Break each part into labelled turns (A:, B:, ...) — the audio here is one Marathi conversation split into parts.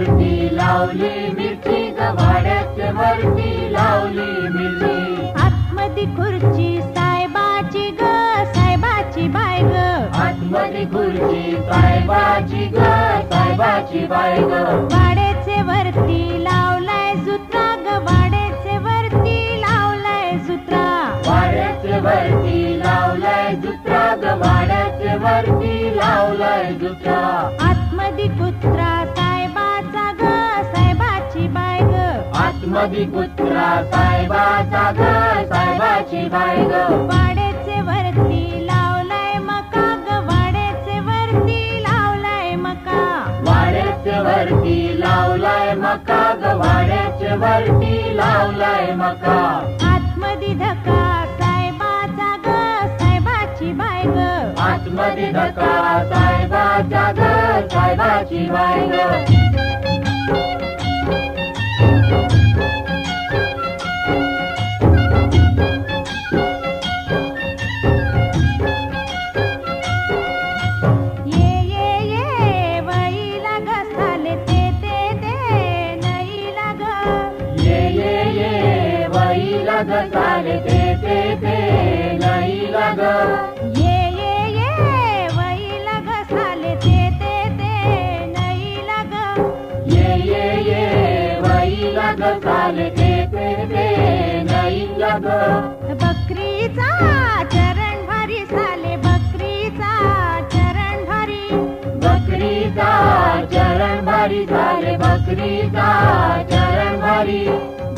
A: वरती लावली मिरची ग वाड्याच्या वरती लावली मिरची
B: आतमध्ये खुर्ची साहेबाची ग साहेबाची बाय ग
A: आतमध्ये खुर्ची साहेबाची ग साहेबाची बाय ग
B: वाड्याचे वरती लावलाय जुत्रा ग वाड्याचे वरती लावलाय जुत्रा
A: वाड्याच्या वरती लावलाय जुत्रा ग वाड्याच्या वरती लावलाय जुत्रा
B: आतमध्ये कुत्रा साहेबाचा ग साहेबाची बाय ग
A: आतमध्ये कुत्रा साहेबाचा ग साहेबाची बाय ग
B: वाड्याचे वरती लावलाय मका ग वाड्याचे वरती लावलाय मका
A: वाड्याच्या वरती लावलाय मका ग वाड्याच्या वरती लावलाय मका
B: आतमध्ये धका साहेबाचा ग साहेबाची बाय ग
A: आतमध्ये धका साहेबाचा ग साहेबाची बाय ग साले ते नाही लग
B: ये वही लग साले ते नाही लग
A: ये वही लग साले ते नाही लग
B: बकरीचा चरण भारी साले बकरीचा चरण भारी
A: बकरीचा चरण भारी साले बकरीचा चरण भारी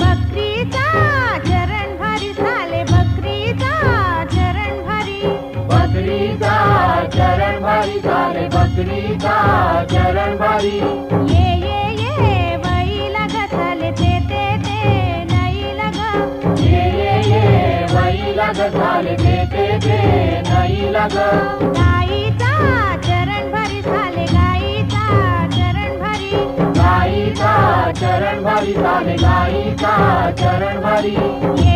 B: बकरीचा चरण भारी साले बकरीचा चरण भारी
A: बकरीचा चरण भारी साले बकरीचा चरण भारी
B: ये वही लग साले ते नहीं लग
A: ये वही लग साले ते नहीं लग
B: गाईचा चरण भारी साले गाईचा चरण भारी
A: गाईचा चरण भारी साले गाईचा चरण भारी